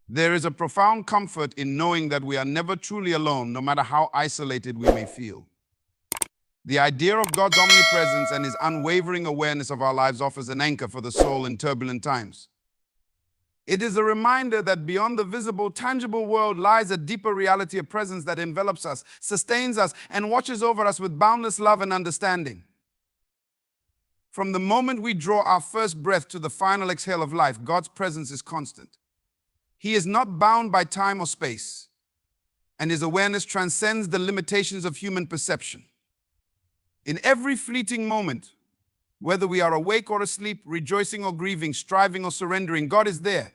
There is a profound comfort in knowing that we are never truly alone, no matter how isolated we may feel. The idea of God's omnipresence and his unwavering awareness of our lives offers an anchor for the soul in turbulent times. It is a reminder that beyond the visible, tangible world lies a deeper reality of presence that envelops us, sustains us, and watches over us with boundless love and understanding. From the moment we draw our first breath to the final exhale of life, God's presence is constant. He is not bound by time or space, and his awareness transcends the limitations of human perception. In every fleeting moment, whether we are awake or asleep, rejoicing or grieving, striving or surrendering, God is there.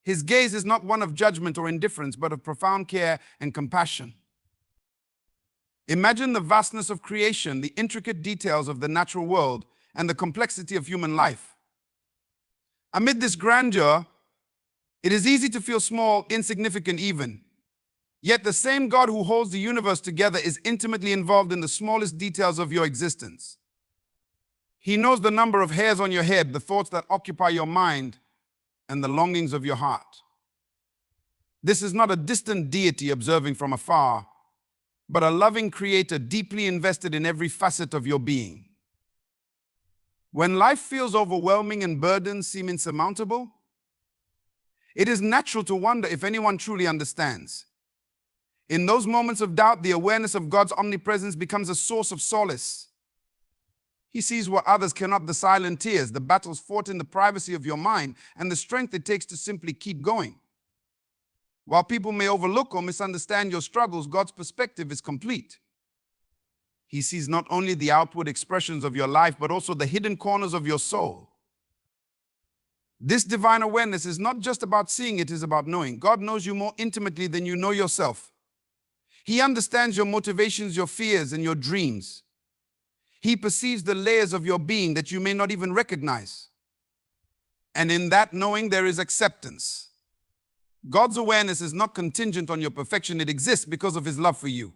His gaze is not one of judgment or indifference, but of profound care and compassion. Imagine the vastness of creation, the intricate details of the natural world, and the complexity of human life. Amid this grandeur, it is easy to feel small, insignificant even. Yet the same God who holds the universe together is intimately involved in the smallest details of your existence. He knows the number of hairs on your head, the thoughts that occupy your mind, and the longings of your heart. This is not a distant deity observing from afar, but a loving creator deeply invested in every facet of your being. When life feels overwhelming and burdens seem insurmountable, it is natural to wonder if anyone truly understands. In those moments of doubt, the awareness of God's omnipresence becomes a source of solace. He sees what others cannot, the silent tears, the battles fought in the privacy of your mind, and the strength it takes to simply keep going. While people may overlook or misunderstand your struggles, God's perspective is complete. He sees not only the outward expressions of your life, but also the hidden corners of your soul. This divine awareness is not just about seeing, it is about knowing. God knows you more intimately than you know yourself. He understands your motivations, your fears, and your dreams. He perceives the layers of your being that you may not even recognize. And in that knowing, there is acceptance. God's awareness is not contingent on your perfection. It exists because of his love for you.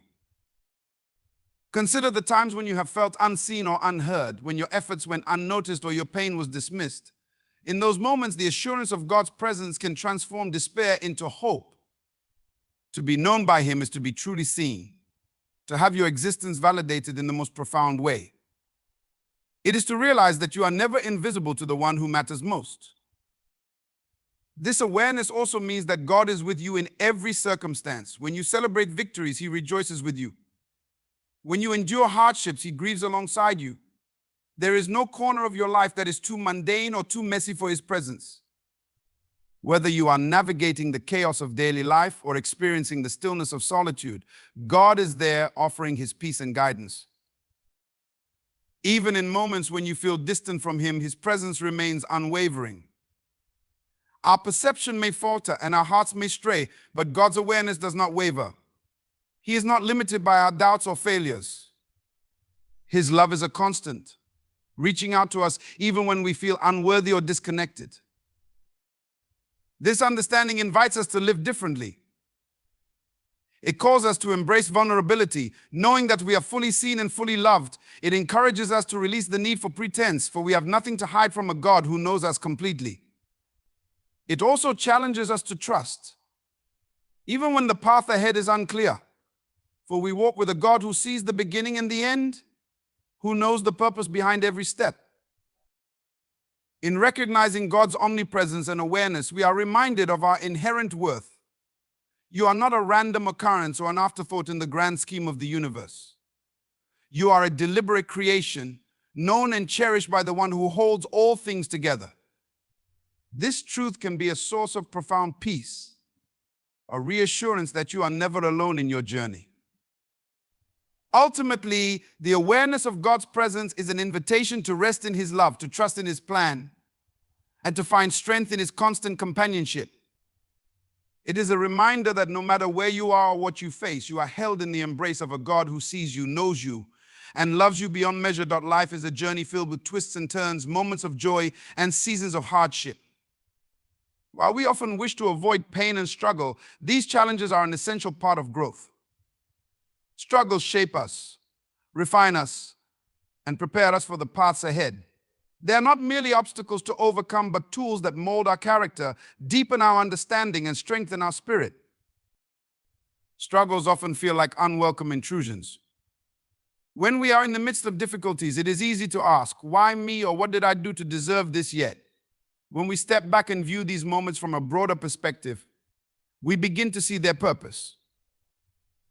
Consider the times when you have felt unseen or unheard, when your efforts went unnoticed or your pain was dismissed. In those moments, the assurance of God's presence can transform despair into hope. To be known by him is to be truly seen, to have your existence validated in the most profound way. It is to realize that you are never invisible to the one who matters most. This awareness also means that God is with you in every circumstance. When you celebrate victories, he rejoices with you. When you endure hardships, he grieves alongside you. There is no corner of your life that is too mundane or too messy for his presence. Whether you are navigating the chaos of daily life or experiencing the stillness of solitude, God is there offering his peace and guidance. Even in moments when you feel distant from him, his presence remains unwavering. Our perception may falter and our hearts may stray, but God's awareness does not waver. He is not limited by our doubts or failures. His love is a constant, reaching out to us even when we feel unworthy or disconnected. This understanding invites us to live differently. It calls us to embrace vulnerability, knowing that we are fully seen and fully loved. It encourages us to release the need for pretense, for we have nothing to hide from a God who knows us completely. It also challenges us to trust, even when the path ahead is unclear, for we walk with a God who sees the beginning and the end, who knows the purpose behind every step. In recognizing God's omnipresence and awareness, we are reminded of our inherent worth. You are not a random occurrence or an afterthought in the grand scheme of the universe. You are a deliberate creation, known and cherished by the one who holds all things together. This truth can be a source of profound peace, a reassurance that you are never alone in your journey. Ultimately, the awareness of God's presence is an invitation to rest in his love, to trust in his plan, and to find strength in his constant companionship. It is a reminder that no matter where you are or what you face, you are held in the embrace of a God who sees you, knows you, and loves you beyond measure. Life is a journey filled with twists and turns, moments of joy, and seasons of hardship. While we often wish to avoid pain and struggle, these challenges are an essential part of growth. Struggles shape us, refine us, and prepare us for the paths ahead. They are not merely obstacles to overcome, but tools that mold our character, deepen our understanding, and strengthen our spirit. Struggles often feel like unwelcome intrusions. When we are in the midst of difficulties, it is easy to ask, why me, or what did I do to deserve this yet? When we step back and view these moments from a broader perspective, we begin to see their purpose.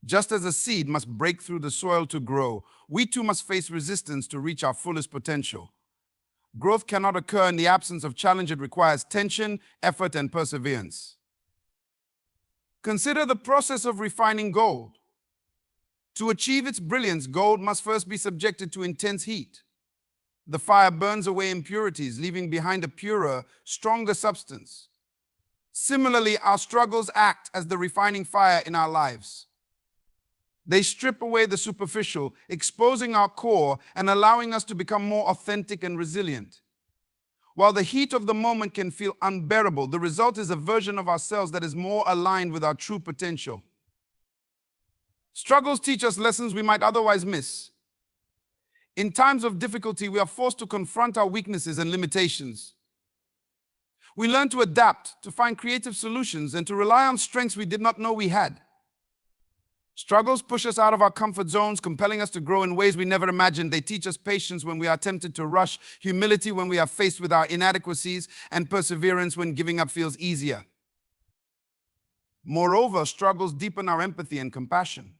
Just as a seed must break through the soil to grow, we too must face resistance to reach our fullest potential. Growth cannot occur in the absence of challenge. It requires tension, effort, and perseverance. Consider the process of refining gold. To achieve its brilliance, gold must first be subjected to intense heat. The fire burns away impurities, leaving behind a purer, stronger substance. Similarly, our struggles act as the refining fire in our lives. They strip away the superficial, exposing our core and allowing us to become more authentic and resilient. While the heat of the moment can feel unbearable, the result is a version of ourselves that is more aligned with our true potential. Struggles teach us lessons we might otherwise miss. In times of difficulty, we are forced to confront our weaknesses and limitations. We learn to adapt, to find creative solutions, and to rely on strengths we did not know we had. Struggles push us out of our comfort zones, compelling us to grow in ways we never imagined. They teach us patience when we are tempted to rush, humility when we are faced with our inadequacies, and perseverance when giving up feels easier. Moreover, struggles deepen our empathy and compassion.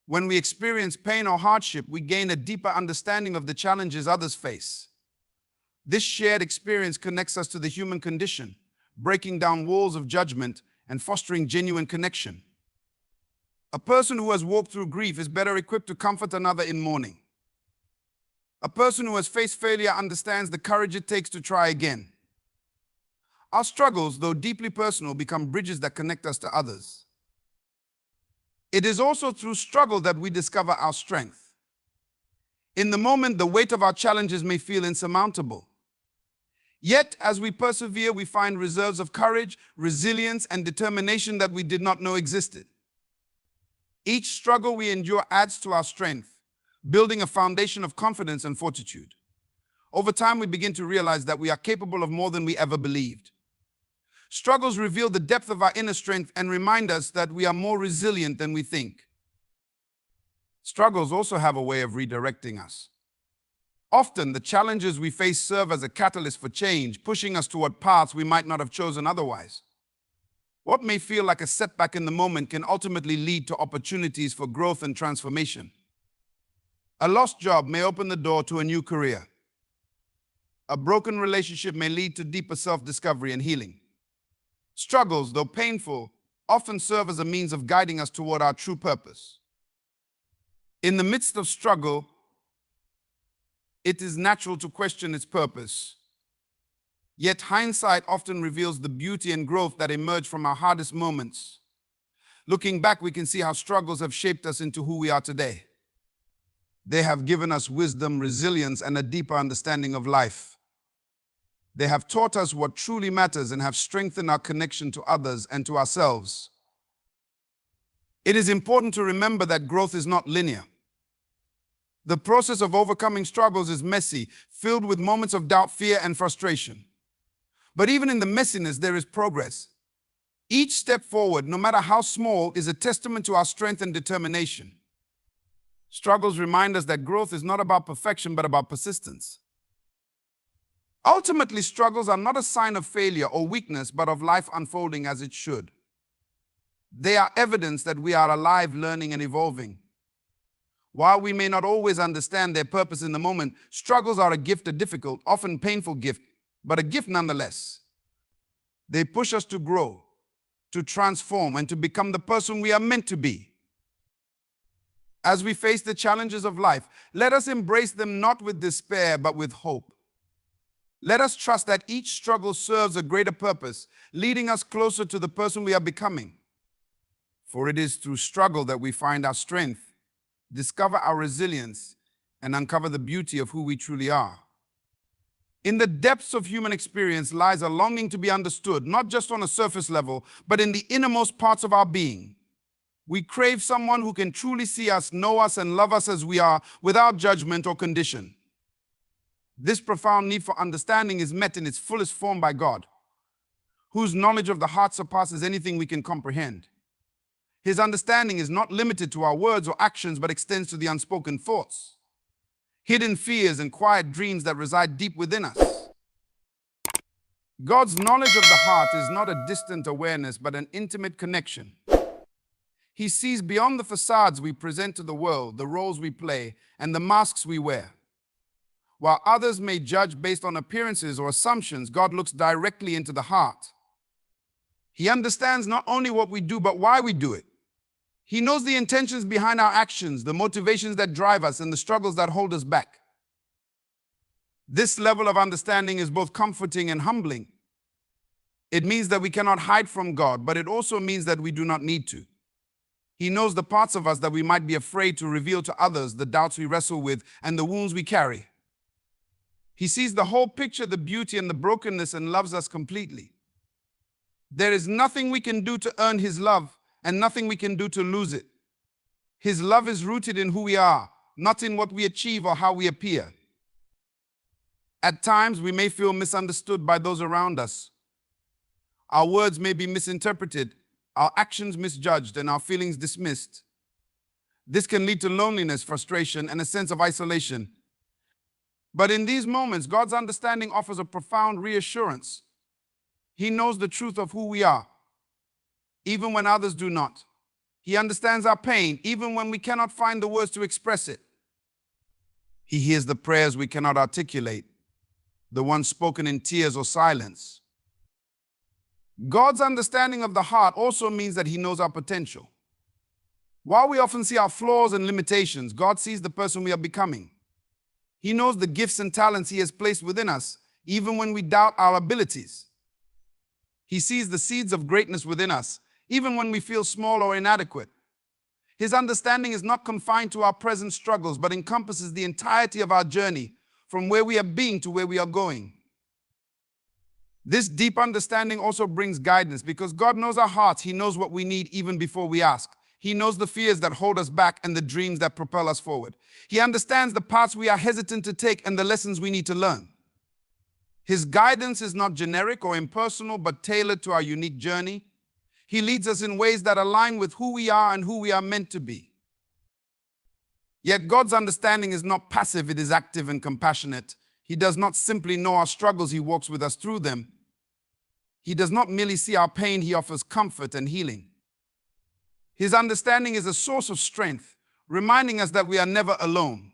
When we experience pain or hardship, we gain a deeper understanding of the challenges others face. This shared experience connects us to the human condition, breaking down walls of judgment and fostering genuine connection. A person who has walked through grief is better equipped to comfort another in mourning. A person who has faced failure understands the courage it takes to try again. Our struggles, though deeply personal, become bridges that connect us to others. It is also through struggle that we discover our strength. In the moment, the weight of our challenges may feel insurmountable. Yet, as we persevere, we find reserves of courage, resilience, and determination that we did not know existed. Each struggle we endure adds to our strength, building a foundation of confidence and fortitude. Over time, we begin to realize that we are capable of more than we ever believed. Struggles reveal the depth of our inner strength and remind us that we are more resilient than we think. Struggles also have a way of redirecting us. Often, the challenges we face serve as a catalyst for change, pushing us toward paths we might not have chosen otherwise. What may feel like a setback in the moment can ultimately lead to opportunities for growth and transformation. A lost job may open the door to a new career. A broken relationship may lead to deeper self-discovery and healing. Struggles, though painful, often serve as a means of guiding us toward our true purpose. In the midst of struggle, it is natural to question its purpose. Yet hindsight often reveals the beauty and growth that emerge from our hardest moments. Looking back, we can see how struggles have shaped us into who we are today. They have given us wisdom, resilience, and a deeper understanding of life. They have taught us what truly matters and have strengthened our connection to others and to ourselves. It is important to remember that growth is not linear. The process of overcoming struggles is messy, filled with moments of doubt, fear, and frustration. But even in the messiness, there is progress. Each step forward, no matter how small, is a testament to our strength and determination. Struggles remind us that growth is not about perfection, but about persistence. Ultimately, struggles are not a sign of failure or weakness, but of life unfolding as it should. They are evidence that we are alive, learning, and evolving. While we may not always understand their purpose in the moment, struggles are a gift, a difficult, often painful gift, but a gift nonetheless. They push us to grow, to transform, and to become the person we are meant to be. As we face the challenges of life, let us embrace them not with despair, but with hope. Let us trust that each struggle serves a greater purpose, leading us closer to the person we are becoming. For it is through struggle that we find our strength, discover our resilience, and uncover the beauty of who we truly are. In the depths of human experience lies a longing to be understood, not just on a surface level, but in the innermost parts of our being. We crave someone who can truly see us, know us, and love us as we are, without judgment or condition. This profound need for understanding is met in its fullest form by God, whose knowledge of the heart surpasses anything we can comprehend. His understanding is not limited to our words or actions, but extends to the unspoken thoughts, hidden fears, and quiet dreams that reside deep within us. God's knowledge of the heart is not a distant awareness, but an intimate connection. He sees beyond the facades we present to the world, the roles we play, and the masks we wear. While others may judge based on appearances or assumptions, God looks directly into the heart. He understands not only what we do, but why we do it. He knows the intentions behind our actions, the motivations that drive us, and the struggles that hold us back. This level of understanding is both comforting and humbling. It means that we cannot hide from God, but it also means that we do not need to. He knows the parts of us that we might be afraid to reveal to others, the doubts we wrestle with, and the wounds we carry. He sees the whole picture, the beauty and the brokenness, and loves us completely. There is nothing we can do to earn His love, and nothing we can do to lose it. His love is rooted in who we are, not in what we achieve or how we appear. At times, we may feel misunderstood by those around us. Our words may be misinterpreted, our actions misjudged, and our feelings dismissed. This can lead to loneliness, frustration, and a sense of isolation. But in these moments, God's understanding offers a profound reassurance. He knows the truth of who we are, even when others do not. He understands our pain, even when we cannot find the words to express it. He hears the prayers we cannot articulate, the ones spoken in tears or silence. God's understanding of the heart also means that He knows our potential. While we often see our flaws and limitations, God sees the person we are becoming. He knows the gifts and talents He has placed within us, even when we doubt our abilities. He sees the seeds of greatness within us, even when we feel small or inadequate. His understanding is not confined to our present struggles, but encompasses the entirety of our journey, from where we are being to where we are going. This deep understanding also brings guidance, because God knows our hearts. He knows what we need even before we ask. He knows the fears that hold us back and the dreams that propel us forward. He understands the paths we are hesitant to take and the lessons we need to learn. His guidance is not generic or impersonal, but tailored to our unique journey. He leads us in ways that align with who we are and who we are meant to be. Yet God's understanding is not passive, it is active and compassionate. He does not simply know our struggles, He walks with us through them. He does not merely see our pain, He offers comfort and healing. His understanding is a source of strength, reminding us that we are never alone.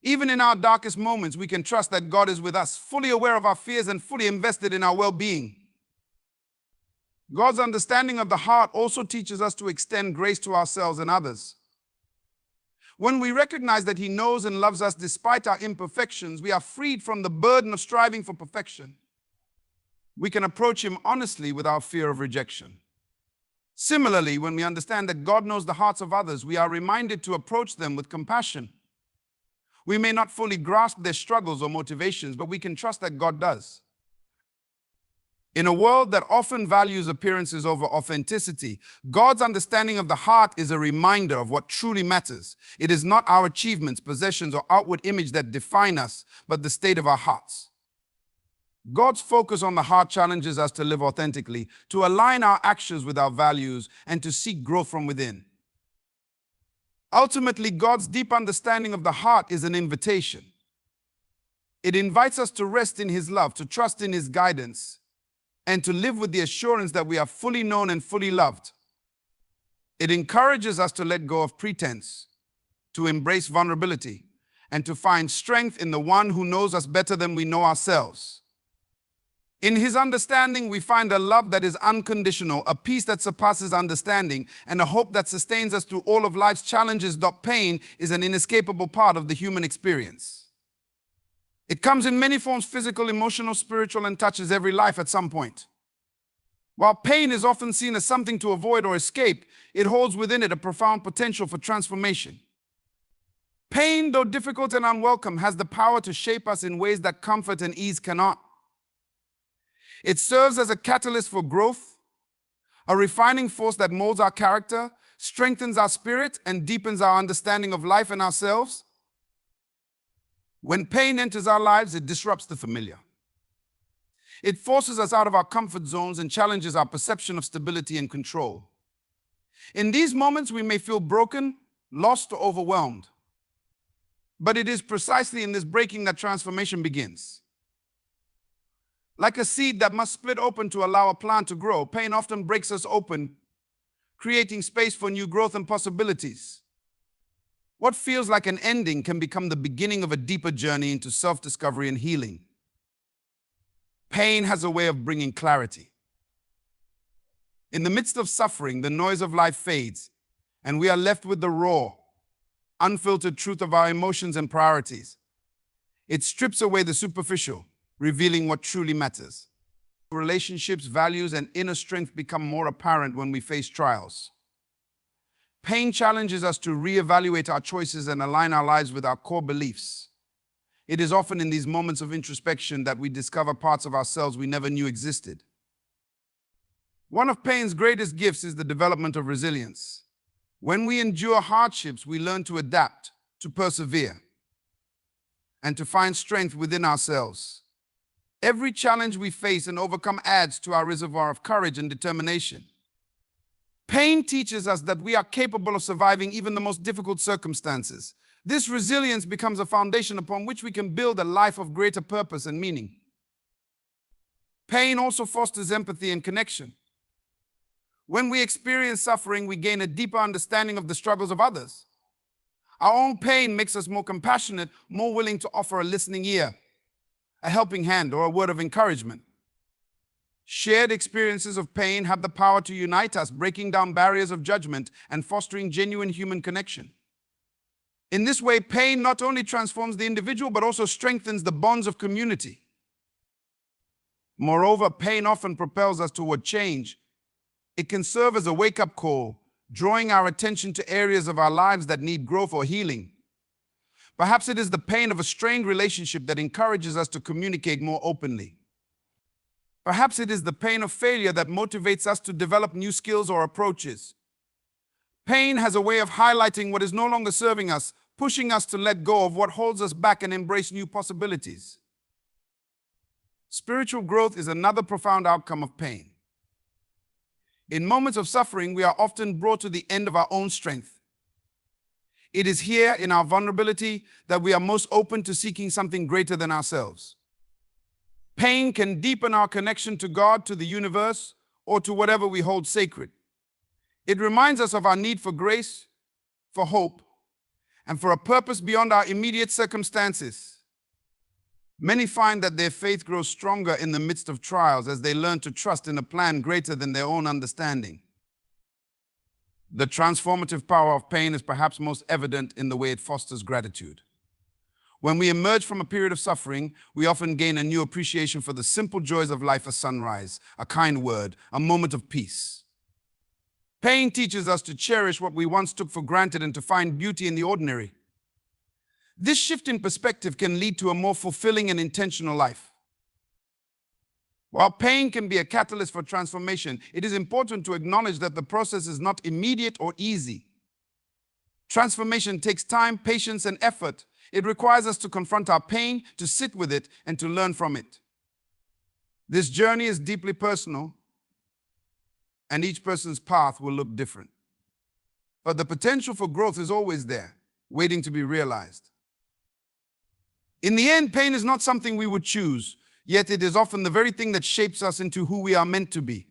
Even in our darkest moments, we can trust that God is with us, fully aware of our fears and fully invested in our well-being. God's understanding of the heart also teaches us to extend grace to ourselves and others. When we recognize that He knows and loves us despite our imperfections, we are freed from the burden of striving for perfection. We can approach Him honestly without fear of rejection. Similarly, when we understand that God knows the hearts of others, we are reminded to approach them with compassion. We may not fully grasp their struggles or motivations, but we can trust that God does. In a world that often values appearances over authenticity, God's understanding of the heart is a reminder of what truly matters. It is not our achievements, possessions, or outward image that define us, but the state of our hearts. God's focus on the heart challenges us to live authentically, to align our actions with our values, and to seek growth from within. Ultimately, God's deep understanding of the heart is an invitation. It invites us to rest in His love, to trust in His guidance, and to live with the assurance that we are fully known and fully loved. It encourages us to let go of pretense, to embrace vulnerability, and to find strength in the one who knows us better than we know ourselves. In His understanding, we find a love that is unconditional, a peace that surpasses understanding, and a hope that sustains us through all of life's challenges. Pain is an inescapable part of the human experience. It comes in many forms: physical, emotional, spiritual, and touches every life at some point. While pain is often seen as something to avoid or escape, it holds within it a profound potential for transformation. Pain, though difficult and unwelcome, has the power to shape us in ways that comfort and ease cannot. It serves as a catalyst for growth, a refining force that molds our character, strengthens our spirit, and deepens our understanding of life and ourselves. When pain enters our lives, it disrupts the familiar. It forces us out of our comfort zones and challenges our perception of stability and control. In these moments, we may feel broken, lost, or overwhelmed. But it is precisely in this breaking that transformation begins. Like a seed that must split open to allow a plant to grow, pain often breaks us open, creating space for new growth and possibilities. What feels like an ending can become the beginning of a deeper journey into self-discovery and healing. Pain has a way of bringing clarity. In the midst of suffering, the noise of life fades, and we are left with the raw, unfiltered truth of our emotions and priorities. It strips away the superficial, revealing what truly matters. Relationships, values, and inner strength become more apparent when we face trials. Pain challenges us to reevaluate our choices and align our lives with our core beliefs. It is often in these moments of introspection that we discover parts of ourselves we never knew existed. One of pain's greatest gifts is the development of resilience. When we endure hardships, we learn to adapt, to persevere, and to find strength within ourselves. Every challenge we face and overcome adds to our reservoir of courage and determination. Pain teaches us that we are capable of surviving even the most difficult circumstances. This resilience becomes a foundation upon which we can build a life of greater purpose and meaning. Pain also fosters empathy and connection. When we experience suffering, we gain a deeper understanding of the struggles of others. Our own pain makes us more compassionate, more willing to offer a listening ear, a helping hand, or a word of encouragement. Shared experiences of pain have the power to unite us, breaking down barriers of judgment and fostering genuine human connection. In this way, pain not only transforms the individual, but also strengthens the bonds of community. Moreover, pain often propels us toward change. It can serve as a wake-up call, drawing our attention to areas of our lives that need growth or healing. Perhaps it is the pain of a strained relationship that encourages us to communicate more openly. Perhaps it is the pain of failure that motivates us to develop new skills or approaches. Pain has a way of highlighting what is no longer serving us, pushing us to let go of what holds us back and embrace new possibilities. Spiritual growth is another profound outcome of pain. In moments of suffering, we are often brought to the end of our own strength. It is here, in our vulnerability, that we are most open to seeking something greater than ourselves. Pain can deepen our connection to God, to the universe, or to whatever we hold sacred. It reminds us of our need for grace, for hope, and for a purpose beyond our immediate circumstances. Many find that their faith grows stronger in the midst of trials as they learn to trust in a plan greater than their own understanding. The transformative power of pain is perhaps most evident in the way it fosters gratitude. When we emerge from a period of suffering, we often gain a new appreciation for the simple joys of life: a sunrise, a kind word, a moment of peace. Pain teaches us to cherish what we once took for granted and to find beauty in the ordinary. This shift in perspective can lead to a more fulfilling and intentional life. While pain can be a catalyst for transformation, it is important to acknowledge that the process is not immediate or easy. Transformation takes time, patience, and effort. It requires us to confront our pain, to sit with it, and to learn from it. This journey is deeply personal, and each person's path will look different. But the potential for growth is always there, waiting to be realized. In the end, pain is not something we would choose, yet it is often the very thing that shapes us into who we are meant to be.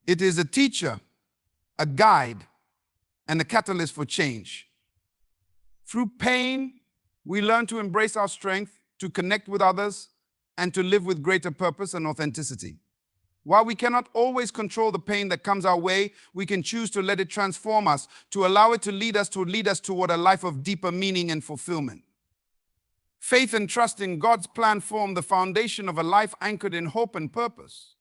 It is a teacher, a guide, and a catalyst for change. Through pain, we learn to embrace our strength, to connect with others, and to live with greater purpose and authenticity. While we cannot always control the pain that comes our way, we can choose to let it transform us, to allow it to lead us toward a life of deeper meaning and fulfillment. Faith and trust in God's plan form the foundation of a life anchored in hope and purpose.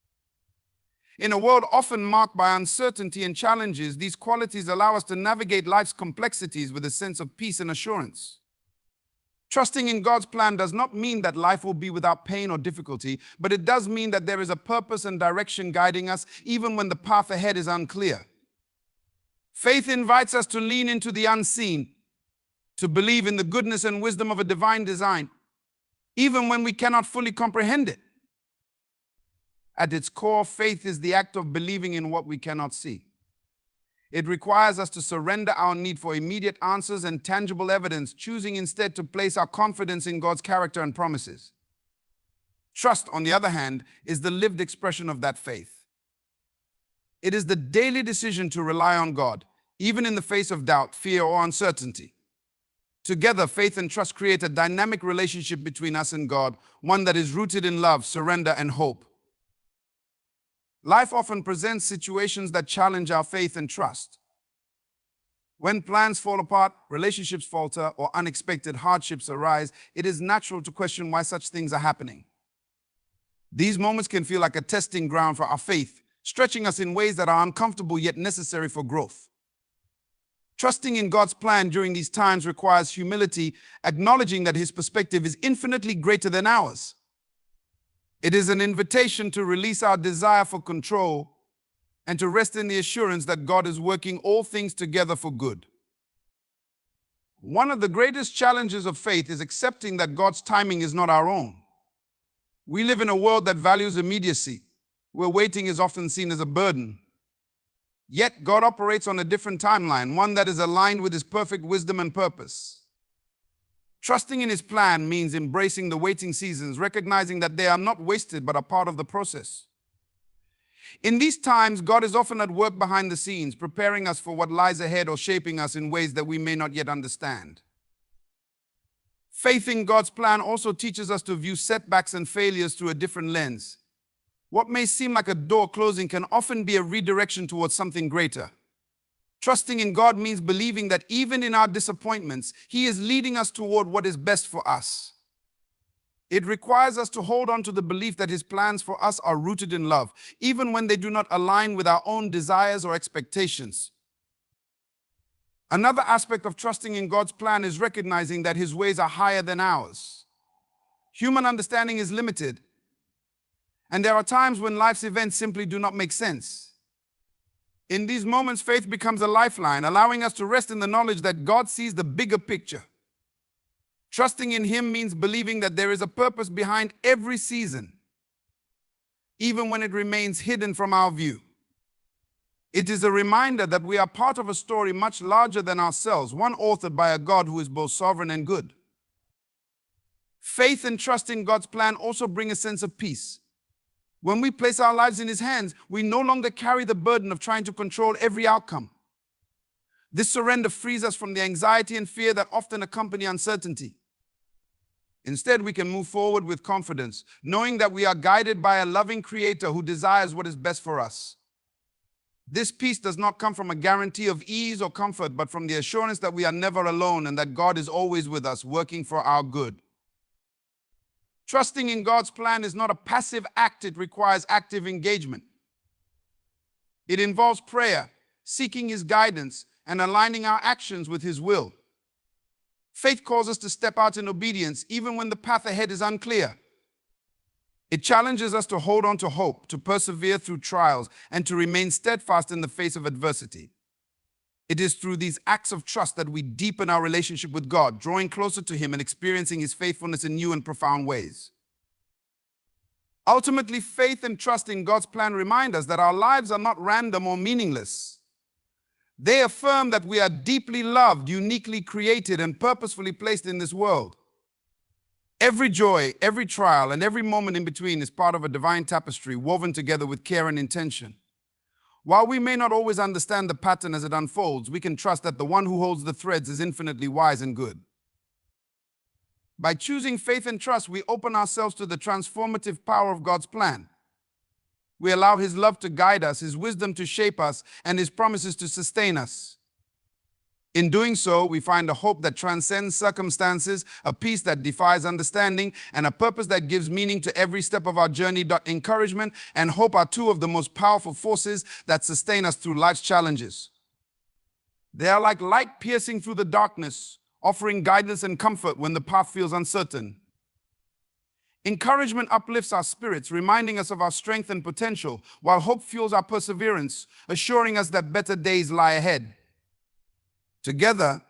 In a world often marked by uncertainty and challenges, these qualities allow us to navigate life's complexities with a sense of peace and assurance. Trusting in God's plan does not mean that life will be without pain or difficulty, but it does mean that there is a purpose and direction guiding us, even when the path ahead is unclear. Faith invites us to lean into the unseen, to believe in the goodness and wisdom of a divine design, even when we cannot fully comprehend it. At its core, faith is the act of believing in what we cannot see. It requires us to surrender our need for immediate answers and tangible evidence, choosing instead to place our confidence in God's character and promises. Trust, on the other hand, is the lived expression of that faith. It is the daily decision to rely on God, even in the face of doubt, fear, or uncertainty. Together, faith and trust create a dynamic relationship between us and God, one that is rooted in love, surrender, and hope. Life often presents situations that challenge our faith and trust. When plans fall apart, relationships falter, or unexpected hardships arise, it is natural to question why such things are happening. These moments can feel like a testing ground for our faith, stretching us in ways that are uncomfortable yet necessary for growth. Trusting in God's plan during these times requires humility, acknowledging that His perspective is infinitely greater than ours. It is an invitation to release our desire for control and to rest in the assurance that God is working all things together for good. One of the greatest challenges of faith is accepting that God's timing is not our own. We live in a world that values immediacy, where waiting is often seen as a burden. Yet God operates on a different timeline, one that is aligned with His perfect wisdom and purpose. Trusting in His plan means embracing the waiting seasons, recognizing that they are not wasted but are part of the process. In these times, God is often at work behind the scenes, preparing us for what lies ahead or shaping us in ways that we may not yet understand. Faith in God's plan also teaches us to view setbacks and failures through a different lens. What may seem like a door closing can often be a redirection towards something greater. Trusting in God means believing that even in our disappointments, He is leading us toward what is best for us. It requires us to hold on to the belief that His plans for us are rooted in love, even when they do not align with our own desires or expectations. Another aspect of trusting in God's plan is recognizing that His ways are higher than ours. Human understanding is limited, and there are times when life's events simply do not make sense. In these moments, faith becomes a lifeline, allowing us to rest in the knowledge that God sees the bigger picture. Trusting in Him means believing that there is a purpose behind every season, even when it remains hidden from our view. It is a reminder that we are part of a story much larger than ourselves, one authored by a God who is both sovereign and good. Faith and trust in God's plan also bring a sense of peace. When we place our lives in His hands, we no longer carry the burden of trying to control every outcome. This surrender frees us from the anxiety and fear that often accompany uncertainty. Instead, we can move forward with confidence, knowing that we are guided by a loving Creator who desires what is best for us. This peace does not come from a guarantee of ease or comfort, but from the assurance that we are never alone and that God is always with us, working for our good. Trusting in God's plan is not a passive act, it requires active engagement. It involves prayer, seeking His guidance, and aligning our actions with His will. Faith calls us to step out in obedience, even when the path ahead is unclear. It challenges us to hold on to hope, to persevere through trials, and to remain steadfast in the face of adversity. It is through these acts of trust that we deepen our relationship with God, drawing closer to Him and experiencing His faithfulness in new and profound ways. Ultimately, faith and trust in God's plan remind us that our lives are not random or meaningless. They affirm that we are deeply loved, uniquely created, and purposefully placed in this world. Every joy, every trial, and every moment in between is part of a divine tapestry woven together with care and intention. While we may not always understand the pattern as it unfolds, we can trust that the one who holds the threads is infinitely wise and good. By choosing faith and trust, we open ourselves to the transformative power of God's plan. We allow His love to guide us, His wisdom to shape us, and His promises to sustain us. In doing so, we find a hope that transcends circumstances, a peace that defies understanding, and a purpose that gives meaning to every step of our journey. Encouragement and hope are two of the most powerful forces that sustain us through life's challenges. They are like light piercing through the darkness, offering guidance and comfort when the path feels uncertain. Encouragement uplifts our spirits, reminding us of our strength and potential, while hope fuels our perseverance, assuring us that better days lie ahead. Together,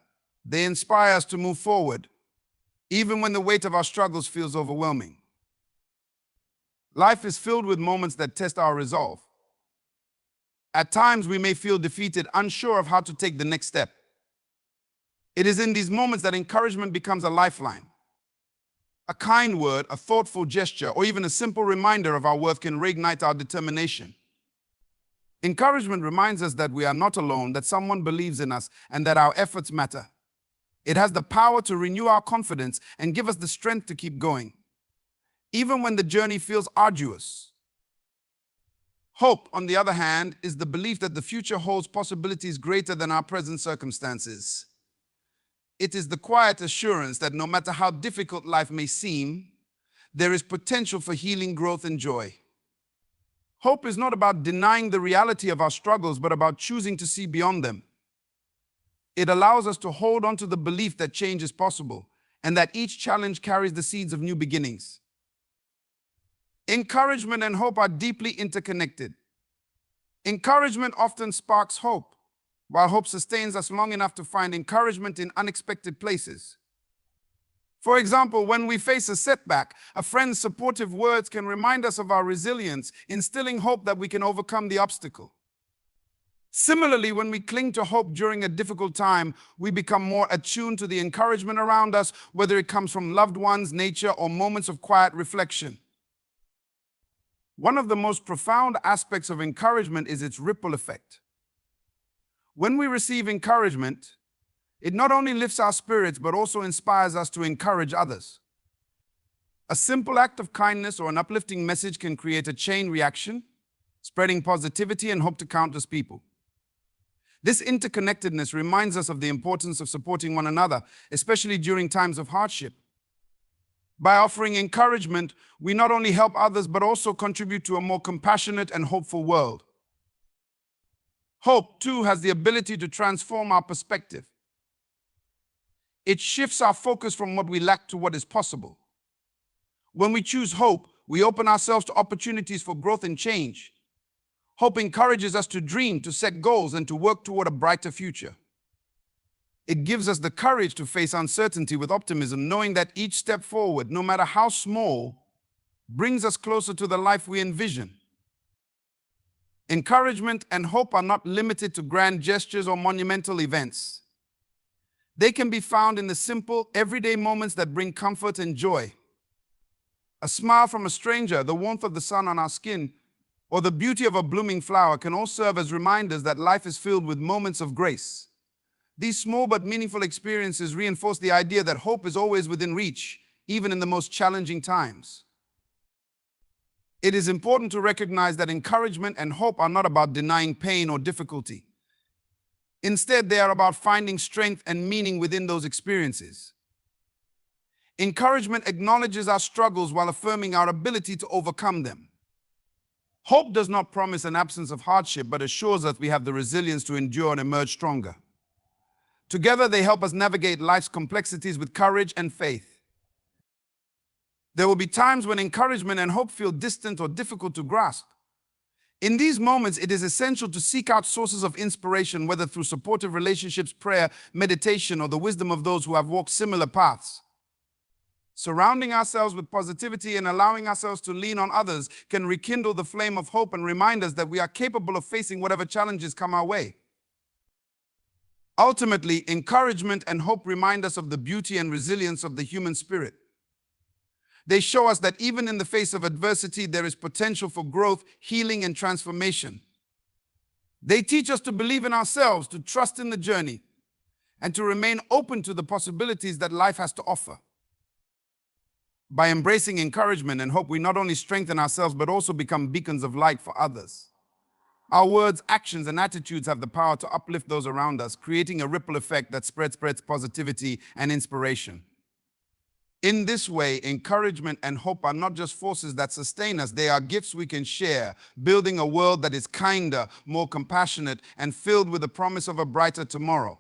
They inspire us to move forward, even when the weight of our struggles feels overwhelming. Life is filled with moments that test our resolve. At times, we may feel defeated, unsure of how to take the next step. It is in these moments that encouragement becomes a lifeline. A kind word, a thoughtful gesture, or even a simple reminder of our worth can reignite our determination. Encouragement reminds us that we are not alone, that someone believes in us, and that our efforts matter. It has the power to renew our confidence and give us the strength to keep going, even when the journey feels arduous. Hope, on the other hand, is the belief that the future holds possibilities greater than our present circumstances. It is the quiet assurance that no matter how difficult life may seem, there is potential for healing, growth, and joy. Hope is not about denying the reality of our struggles, but about choosing to see beyond them. It allows us to hold on to the belief that change is possible and that each challenge carries the seeds of new beginnings. Encouragement and hope are deeply interconnected. Encouragement often sparks hope, while hope sustains us long enough to find encouragement in unexpected places. For example, when we face a setback, a friend's supportive words can remind us of our resilience, instilling hope that we can overcome the obstacle. Similarly, when we cling to hope during a difficult time, we become more attuned to the encouragement around us, whether it comes from loved ones, nature, or moments of quiet reflection. One of the most profound aspects of encouragement is its ripple effect. When we receive encouragement, it not only lifts our spirits, but also inspires us to encourage others. A simple act of kindness or an uplifting message can create a chain reaction, spreading positivity and hope to countless people. This interconnectedness reminds us of the importance of supporting one another, especially during times of hardship. By offering encouragement, we not only help others, but also contribute to a more compassionate and hopeful world. Hope, too, has the ability to transform our perspective. It shifts our focus from what we lack to what is possible. When we choose hope, we open ourselves to opportunities for growth and change. Hope encourages us to dream, to set goals, and to work toward a brighter future. It gives us the courage to face uncertainty with optimism, knowing that each step forward, no matter how small, brings us closer to the life we envision. Encouragement and hope are not limited to grand gestures or monumental events. They can be found in the simple, everyday moments that bring comfort and joy. A smile from a stranger, the warmth of the sun on our skin, or the beauty of a blooming flower can all serve as reminders that life is filled with moments of grace. These small but meaningful experiences reinforce the idea that hope is always within reach, even in the most challenging times. It is important to recognize that encouragement and hope are not about denying pain or difficulty. Instead, they are about finding strength and meaning within those experiences. Encouragement acknowledges our struggles while affirming our ability to overcome them. Hope does not promise an absence of hardship, but assures us we have the resilience to endure and emerge stronger. Together, they help us navigate life's complexities with courage and faith. There will be times when encouragement and hope feel distant or difficult to grasp. In these moments, it is essential to seek out sources of inspiration, whether through supportive relationships, prayer, meditation, or the wisdom of those who have walked similar paths. Surrounding ourselves with positivity and allowing ourselves to lean on others can rekindle the flame of hope and remind us that we are capable of facing whatever challenges come our way. Ultimately, encouragement and hope remind us of the beauty and resilience of the human spirit. They show us that even in the face of adversity, there is potential for growth, healing, and transformation. They teach us to believe in ourselves, to trust in the journey, and to remain open to the possibilities that life has to offer. By embracing encouragement and hope, we not only strengthen ourselves, but also become beacons of light for others. Our words, actions, and attitudes have the power to uplift those around us, creating a ripple effect that spreads positivity and inspiration. In this way, encouragement and hope are not just forces that sustain us, they are gifts we can share, building a world that is kinder, more compassionate, and filled with the promise of a brighter tomorrow.